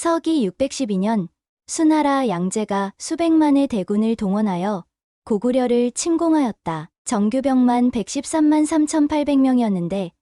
서기 612년 수나라 양제가 수백만의 대군을 동원하여 고구려를 침공하였다. 정규병만 113만 3,800명이었는데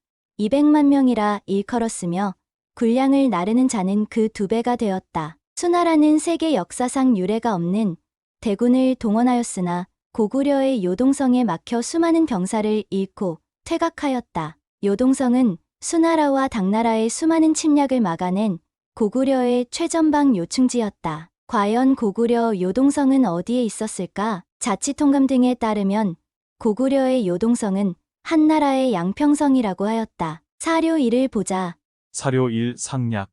200만 명이라 일컬었으며 군량을 나르는 자는 그 2배가 되었다. 수나라는 세계 역사상 유례가 없는 대군을 동원하였으나 고구려의 요동성에 막혀 수많은 병사를 잃고 퇴각하였다. 요동성은 수나라와 당나라의 수많은 침략을 막아낸 고구려의 최전방 요충지였다. 과연 고구려 요동성은 어디에 있었을까? 자치통감 등에 따르면 고구려의 요동성은 한나라의 양평성이라고 하였다. 사료 1을 보자. 사료 1 상략.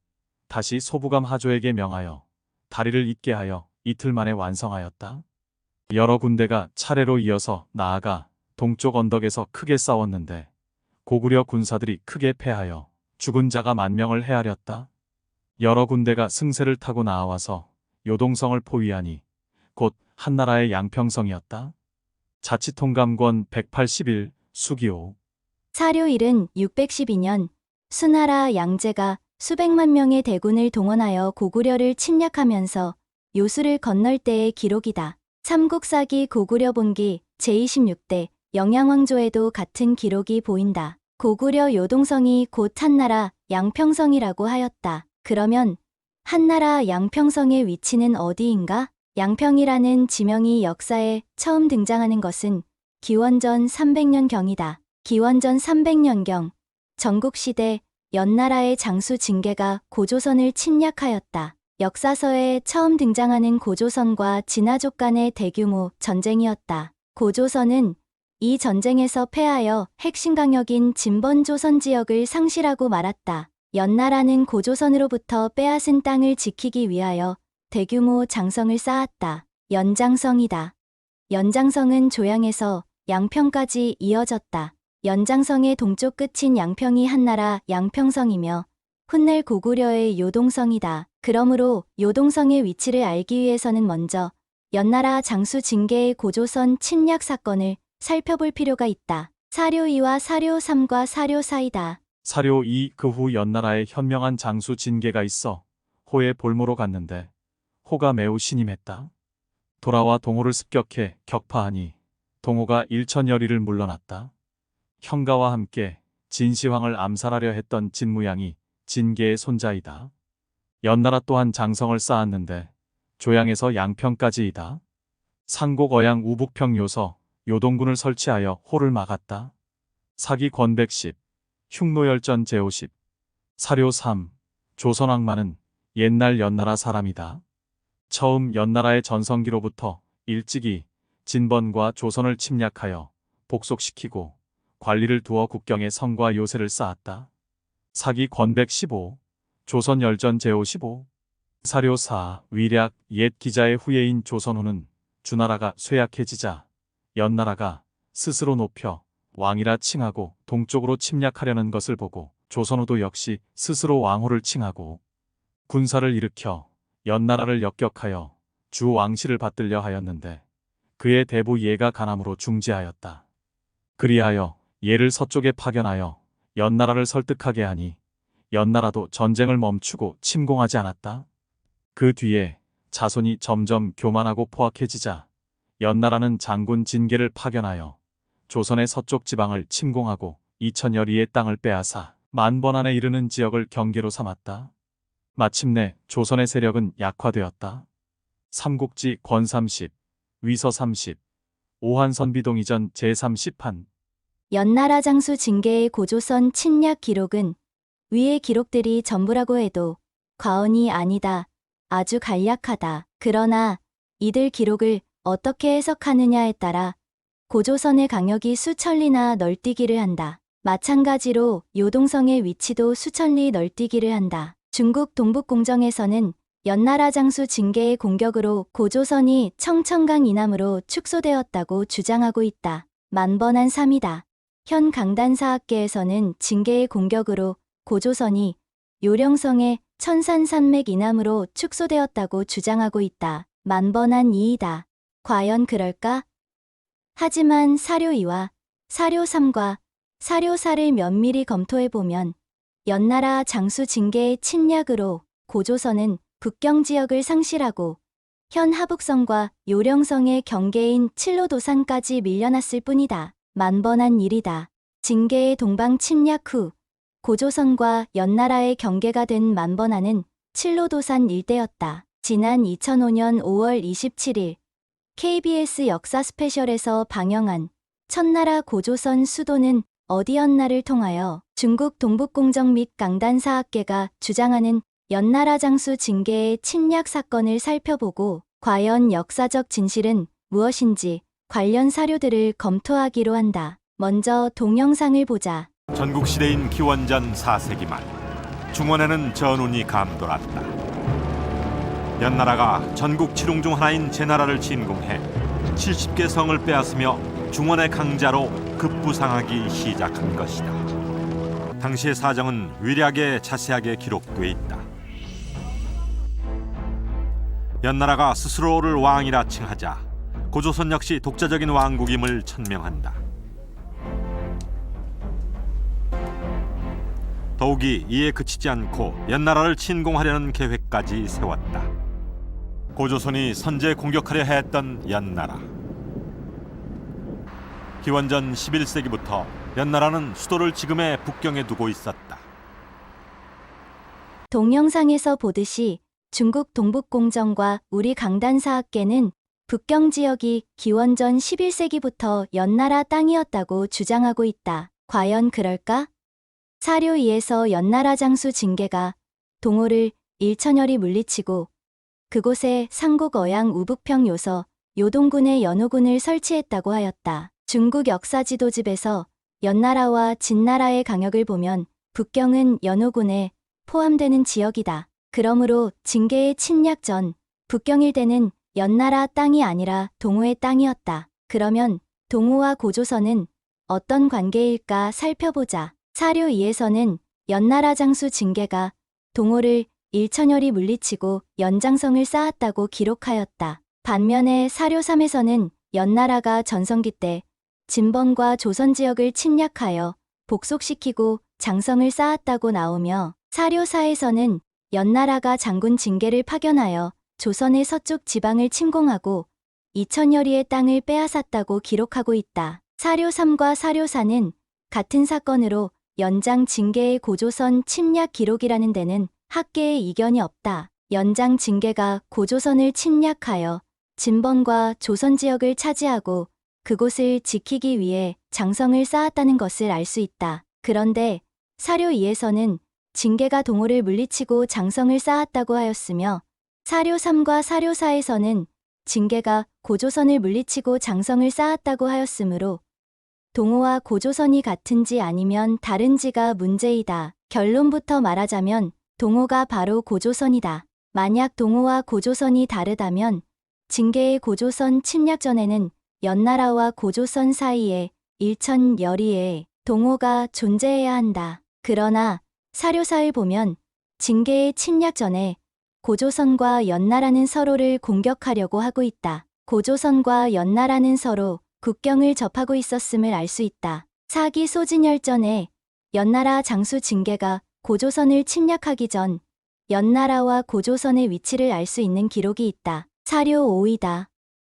다시 소부감 하조에게 명하여 다리를 잇게 하여 이틀 만에 완성하였다. 여러 군대가 차례로 이어서 나아가 동쪽 언덕에서 크게 싸웠는데 고구려 군사들이 크게 패하여 죽은 자가 10,000명을 헤아렸다. 여러 군대가 승세를 타고 나와서 요동성을 포위하니 곧 한나라의 양평성이었다. 자치통감권 181 수기호. 사료 1은 612년 수나라 양제가 수백만 명의 대군을 동원하여 고구려를 침략하면서 요수를 건널 때의 기록이다. 삼국사기 고구려본기 제26대 영양왕조에도 같은 기록이 보인다. 고구려 요동성이 곧 한나라 양평성이라고 하였다. 그러면 한나라 양평성의 위치는 어디인가? 양평이라는 지명이 역사에 처음 등장하는 것은 기원전 300년경이다. 기원전 300년경 전국시대 연나라의 장수 징계가 고조선을 침략하였다. 역사서에 처음 등장하는 고조선과 진화족 간의 대규모 전쟁이었다. 고조선은 이 전쟁에서 패하여 핵심 강역인 진번조선 지역을 상실하고 말았다. 연나라는 고조선으로부터 빼앗은 땅을 지키기 위하여 대규모 장성을 쌓았다. 연장성이다. 연장성은 조양에서 양평까지 이어졌다. 연장성의 동쪽 끝인 양평이 한나라 양평성이며 훗날 고구려의 요동성이다. 그러므로 요동성의 위치를 알기 위해서는 먼저 연나라 장수 징계의 고조선 침략 사건을 살펴볼 필요가 있다. 사료 2와 사료 3과 사료 4이다. 사료 2 그 후 연나라에 현명한 장수 진계가 있어 호의 볼모로 갔는데 호가 매우 신임했다. 돌아와 동호를 습격해 격파하니 동호가 1,000여리를 물러났다. 형가와 함께 진시황을 암살하려 했던 진무양이 진계의 손자이다. 연나라 또한 장성을 쌓았는데 조양에서 양평까지이다. 상곡어양 우북평 요서 요동군을 설치하여 호를 막았다. 사기 권 110 흉노열전 제50 사료 3 조선왕만은 옛날 연나라 사람이다. 처음 연나라의 전성기로부터 일찍이 진번과 조선을 침략하여 복속시키고 관리를 두어 국경에 성과 요새를 쌓았다. 사기 권 115 조선열전 제55 사료 4 위략 옛 기자의 후예인 조선후는 주나라가 쇠약해지자 연나라가 스스로 높여 왕이라 칭하고 동쪽으로 침략하려는 것을 보고 조선후도 역시 스스로 왕호를 칭하고 군사를 일으켜 연나라를 역격하여 주 왕실을 받들려 하였는데 그의 대부 예가 간함으로 중지하였다. 그리하여 예를 서쪽에 파견하여 연나라를 설득하게 하니 연나라도 전쟁을 멈추고 침공하지 않았다. 그 뒤에 자손이 점점 교만하고 포악해지자 연나라는 장군 진계를 파견하여 조선의 서쪽 지방을 침공하고 2,000여리의 땅을 빼앗아 10,000번 안에 이르는 지역을 경계로 삼았다. 마침내 조선의 세력은 약화되었다. 삼국지 권 30, 위서 30, 오한선비동 이전 제30판. 연나라 장수 징계의 고조선 침략 기록은 위의 기록들이 전부라고 해도 과언이 아니다. 아주 간략하다. 그러나 이들 기록을 어떻게 해석하느냐에 따라 고조선의 강역이 수천리나 널뛰기를 한다. 마찬가지로 요동성의 위치도 수천리 널뛰기를 한다. 중국 동북공정에서는 연나라 장수 징계의 공격으로 고조선이 청천강 이남으로 축소되었다고 주장하고 있다. 만번한 3이다. 현 강단사학계에서는 징계의 공격으로 고조선이 요령성의 천산산맥 이남으로 축소되었다고 주장하고 있다. 만번한 2이다. 과연 그럴까? 하지만 사료 2와 사료 3과 사료 4를 면밀히 검토해보면 연나라 장수 징계의 침략으로 고조선은 북경 지역을 상실하고 현 하북성과 요령성의 경계인 칠로도산까지 밀려났을 뿐이다. 만번한 일이다. 징계의 동방 침략 후 고조선과 연나라의 경계가 된 만번하는 칠로도산 일대였다. 지난 2005년 5월 27일 KBS 역사 스페셜에서 방영한 첫나라 고조선 수도는 어디였나를 통하여 중국 동북공정 및 강단사학계가 주장하는 연나라 장수 징계의 침략 사건을 살펴보고 과연 역사적 진실은 무엇인지 관련 사료들을 검토하기로 한다. 먼저 동영상을 보자. 전국시대인 기원전 4세기 말 중원에는 전운이 감돌았다. 연나라가 전국 칠웅 중 하나인 제나라를 진공해 70개 성을 빼앗으며 중원의 강자로 급부상하기 시작한 것이다. 당시의 사정은 위략에 자세하게 기록돼 있다. 연나라가 스스로를 왕이라 칭하자 고조선 역시 독자적인 왕국임을 천명한다. 더욱이 이에 그치지 않고 연나라를 침공하려는 계획까지 세웠다. 고조선이 선제 공격하려 했던 연나라. 기원전 11세기부터 연나라는 수도를 지금의 북경에 두고 있었다. 동영상에서 보듯이 중국 동북공정과 우리 강단사학계는 북경 지역이 기원전 11세기부터 연나라 땅이었다고 주장하고 있다. 과연 그럴까? 사료 2에서 연나라 장수 징계가 동호를 일천열이 물리치고 그곳에 상국 어양 우북평 요서 요동군의 연호군을 설치했다고 하였다. 중국 역사 지도집에서 연나라와 진나라의 강역을 보면 북경은 연호군에 포함되는 지역이다. 그러므로 징계의 침략 전 북경 일대는 연나라 땅이 아니라 동호의 땅이었다. 그러면 동호와 고조선은 어떤 관계일까 살펴보자. 사료 2에서는 연나라 장수 징계가 동호를 일천열이 물리치고 연장성을 쌓았다고 기록하였다. 반면에 사료 3에서는 연나라가 전성기 때 진번과 조선 지역을 침략하여 복속시키고 장성을 쌓았다고 나오며 사료 4에서는 연나라가 장군 징계를 파견하여 조선의 서쪽 지방을 침공하고 2000여리의 땅을 빼앗았다고 기록하고 있다. 사료 3과 사료 4는 같은 사건으로 연장 징계의 고조선 침략 기록이라는 데는 학계의 이견이 없다. 연장 징계가 고조선을 침략하여 진번과 조선 지역을 차지하고 그곳을 지키기 위해 장성을 쌓았다는 것을 알 수 있다. 그런데 사료 2에서는 징계가 동호를 물리치고 장성을 쌓았다고 하였으며 사료 3과 사료 4에서는 징계가 고조선을 물리치고 장성을 쌓았다고 하였으므로 동호와 고조선이 같은지 아니면 다른지가 문제이다. 결론부터 말하자면 동호가 바로 고조선이다. 만약 동호와 고조선이 다르다면 징계의 고조선 침략 전에는 연나라와 고조선 사이에 일천여리에 동호가 존재해야 한다. 그러나 사료사를 보면 징계의 침략 전에 고조선과 연나라는 서로를 공격하려고 하고 있다. 고조선과 연나라는 서로 국경을 접하고 있었음을 알 수 있다. 사기 소진열전에 연나라 장수 징계가 고조선을 침략하기 전 연나라와 고조선의 위치를 알 수 있는 기록이 있다. 사료 5이다.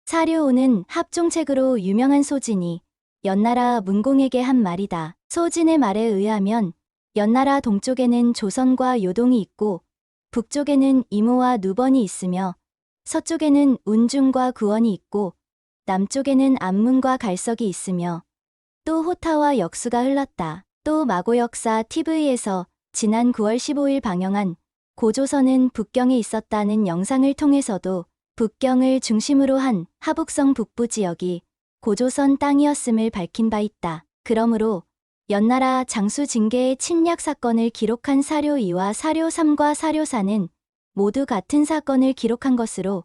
사료 5는 합종책으로 유명한 소진이 연나라 문공에게 한 말이다. 소진의 말에 의하면 연나라 동쪽에는 조선과 요동이 있고 북쪽에는 이모와 누번이 있으며 서쪽에는 운중과 구원이 있고 남쪽에는 안문과 갈석이 있으며 또 호타와 역수가 흘렀다. 또 마고역사 TV에서 지난 9월 15일 방영한 고조선은 북경에 있었다는 영상을 통해서도 북경을 중심으로 한 하북성 북부 지역이 고조선 땅이었음을 밝힌 바 있다. 그러므로 연나라 장수 징계의 침략 사건을 기록한 사료 2와 사료 3과 사료 4는 모두 같은 사건을 기록한 것으로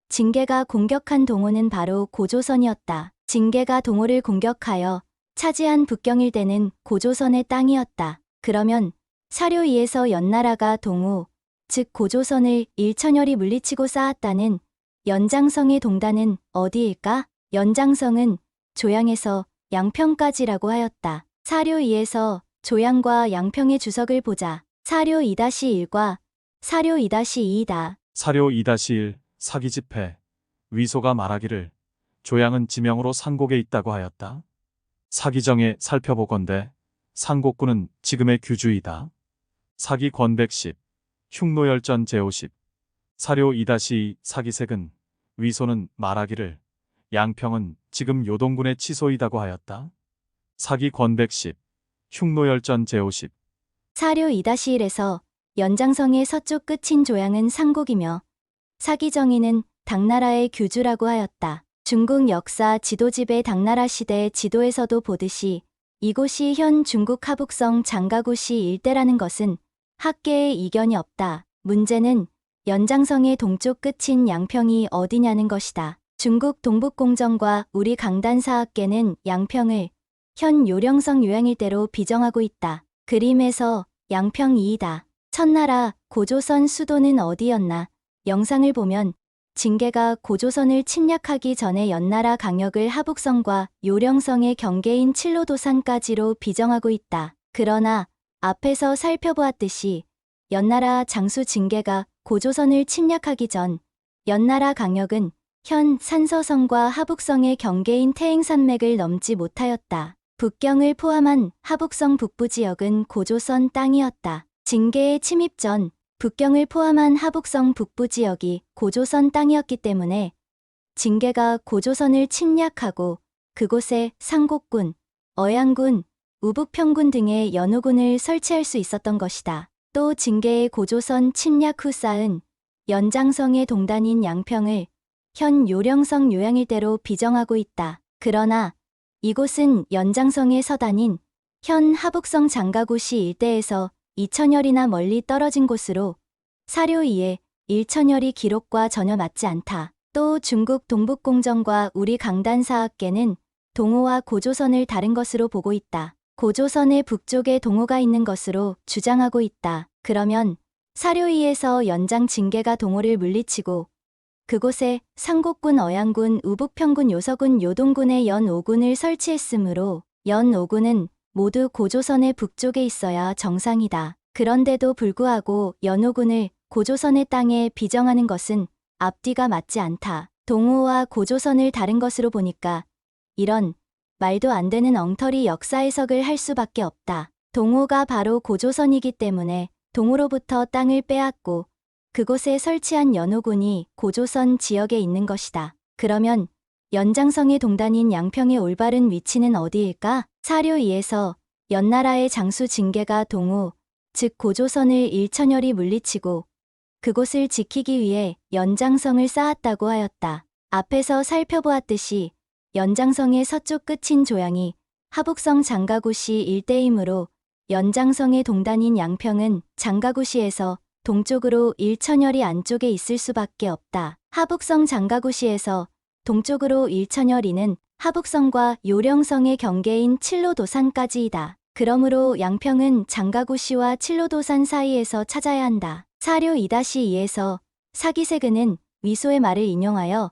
징계가 공격한 동호는 바로 고조선이었다. 징계가 동호를 공격하여 차지한 북경 일대는 고조선의 땅이었다. 그러면 사료 2에서 연나라가 동호, 즉 고조선을 일천열이 물리치고 쌓았다는 연장성의 동단은 어디일까? 연장성은 조양에서 양평까지라고 하였다. 사료 2에서 조양과 양평의 주석을 보자. 사료 2-1과 사료 2-2이다. 사료 2-1 사기 집회. 위소가 말하기를 조양은 지명으로 상곡에 있다고 하였다. 사기정에 살펴보건대 상곡군은 지금의 규주이다. 사기 권백십 흉노열전 제50 사료 2-2 사기색은 위소는 말하기를 양평은 지금 요동군의 치소이다고 하였다. 사기 권백십 흉노열전 제50 사료 2-1에서 연장성의 서쪽 끝인 조양은 상곡이며 사기정의는 당나라의 규주라고 하였다. 중국 역사 지도집의 당나라 시대 지도에서도 보듯이 이곳이 현 중국 하북성 장가구시 일대라는 것은 학계에 이견이 없다. 문제는 연장성의 동쪽 끝인 양평이 어디냐는 것이다. 중국 동북공정과 우리 강단사학계는 양평을 현 요령성 요양일대로 비정하고 있다. 그림에서 양평이이다. 첫나라 고조선 수도는 어디였나? 영상을 보면 징계가 고조선을 침략하기 전에 연나라 강역을 하북성과 요령성의 경계인 칠로도산까지로 비정하고 있다. 그러나 앞에서 살펴보았듯이 연나라 장수 징계가 고조선을 침략하기 전 연나라 강역은 현 산서성과 하북성의 경계인 태행산맥을 넘지 못하였다. 북경을 포함한 하북성 북부 지역은 고조선 땅이었다. 징계의 침입 전 북경을 포함한 하북성 북부 지역이 고조선 땅이었기 때문에 징계가 고조선을 침략하고 그곳에 상곡군, 어양군, 우북평군 등의 연호군을 설치할 수 있었던 것이다. 또 징계의 고조선 침략 후 쌓은 연장성의 동단인 양평을 현 요령성 요양일대로 비정하고 있다. 그러나 이곳은 연장성의 서단인 현 하북성 장가구시 일대에서 2000여리나 멀리 떨어진 곳으로 사료 2의 1000여리 기록과 전혀 맞지 않다. 또 중국 동북공정과 우리 강단사학계는 동호와 고조선을 다른 것으로 보고 있다. 고조선의 북쪽에 동호가 있는 것으로 주장하고 있다. 그러면 사료 2에서 연장 징계가 동호를 물리치고 그곳에 상곡군, 어양군, 우북평군, 요서군, 요동군의 연 5군을 설치했으므로 연 5군은 모두 고조선의 북쪽에 있어야 정상이다. 그런데도 불구하고 연 5군을 고조선의 땅에 비정하는 것은 앞뒤가 맞지 않다. 동호와 고조선을 다른 것으로 보니까 이런 말도 안 되는 엉터리 역사 해석을 할 수밖에 없다. 동호가 바로 고조선이기 때문에 동호로부터 땅을 빼앗고 그곳에 설치한 연호군이 고조선 지역에 있는 것이다. 그러면 연장성의 동단인 양평의 올바른 위치는 어디일까? 사료 2에서 연나라의 장수 징계가 동호, 즉 고조선을 1000여리 물리치고 그곳을 지키기 위해 연장성을 쌓았다고 하였다. 앞에서 살펴보았듯이 연장성의 서쪽 끝인 조양이 하북성 장가구시 일대이므로 연장성의 동단인 양평은 장가구시에서 동쪽으로 1000여리 안쪽에 있을 수밖에 없다. 하북성 장가구시에서 동쪽으로 1000여리는 하북성과 요령성의 경계인 칠로도산까지이다. 그러므로 양평은 장가구시와 칠로도산 사이에서 찾아야 한다. 사료 2-2에서 사기세근은 위소의 말을 인용하여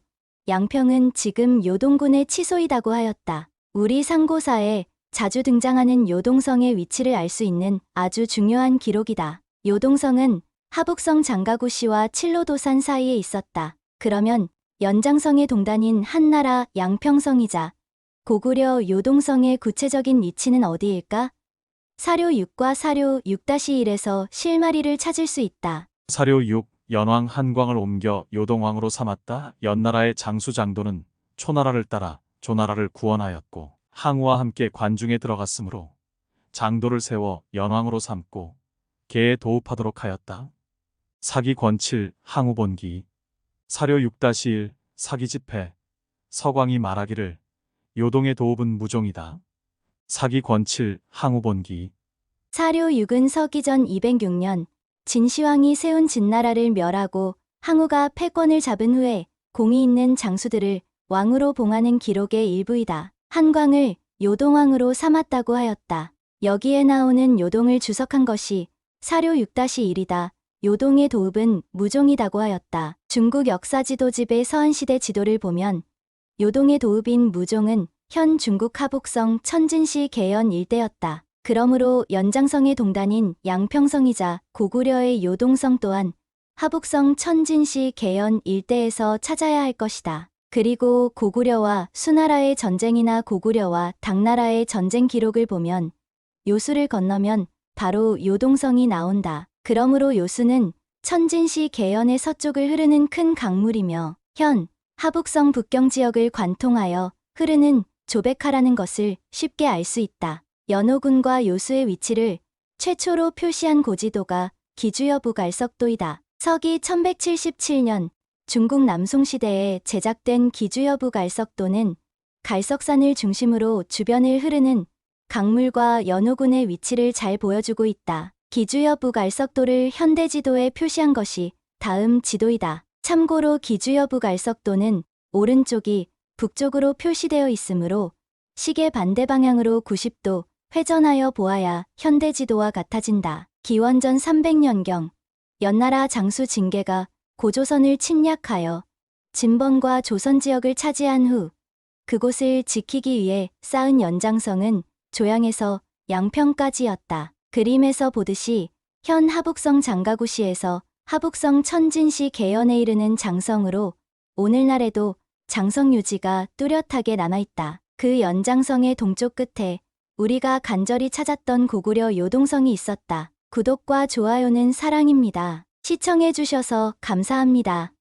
양평은 지금 요동군의 치소이다고 하였다. 우리 상고사에 자주 등장하는 요동성의 위치를 알 수 있는 아주 중요한 기록이다. 요동성은 하북성 장가구시와 칠로도산 사이에 있었다. 그러면 연장성의 동단인 한나라 양평성이자 고구려 요동성의 구체적인 위치는 어디일까? 사료 6과 사료 6-1에서 실마리를 찾을 수 있다. 사료 6 연왕 한광을 옮겨 요동왕으로 삼았다. 연나라의 장수 장도는 초나라를 따라 조나라를 구원하였고 항우와 함께 관중에 들어갔으므로 장도를 세워 연왕으로 삼고 개에 도읍하도록 하였다. 사기 권칠 항우 본기 사료 6-1 사기 집회 서광이 말하기를 요동의 도읍은 무종이다. 사기 권칠 항우 본기 사료 6은 서기전 206년 진시황이 세운 진나라를 멸하고 항우가 패권을 잡은 후에 공이 있는 장수들을 왕으로 봉하는 기록의 일부이다. 한광을 요동왕으로 삼았다고 하였다. 여기에 나오는 요동을 주석한 것이 사료 6-1이다. 요동의 도읍은 무종이다고 하였다. 중국 역사지도집의 서한시대 지도를 보면 요동의 도읍인 무종은 현 중국 하북성 천진시 계연 일대였다. 그러므로 연장성의 동단인 양평성이자 고구려의 요동성 또한 하북성 천진시 계연 일대에서 찾아야 할 것이다. 그리고 고구려와 수나라의 전쟁이나 고구려와 당나라의 전쟁 기록을 보면 요수를 건너면 바로 요동성이 나온다. 그러므로 요수는 천진시 계연의 서쪽을 흐르는 큰 강물이며 현 하북성 북경 지역을 관통하여 흐르는 조백하라는 것을 쉽게 알 수 있다. 연호군과 요수의 위치를 최초로 표시한 고지도가 기주여부 갈석도이다. 서기 1177년 중국 남송시대에 제작된 기주여부 갈석도는 갈석산을 중심으로 주변을 흐르는 강물과 연호군의 위치를 잘 보여주고 있다. 기주여부 갈석도를 현대지도에 표시한 것이 다음 지도이다. 참고로 기주여부 갈석도는 오른쪽이 북쪽으로 표시되어 있으므로 시계 반대 방향으로 90도 회전하여 보아야 현대지도와 같아진다. 기원전 300년경 연나라 장수 진계가 고조선을 침략하여 진번과 조선 지역을 차지한 후 그곳을 지키기 위해 쌓은 연장성은 조양에서 양평까지였다. 그림에서 보듯이 현 하북성 장가구시에서 하북성 천진시 계연에 이르는 장성으로 오늘날에도 장성 유지가 뚜렷하게 남아있다. 그 연장성의 동쪽 끝에 우리가 간절히 찾았던 고구려 요동성이 있었다. 구독과 좋아요는 사랑입니다. 시청해주셔서 감사합니다.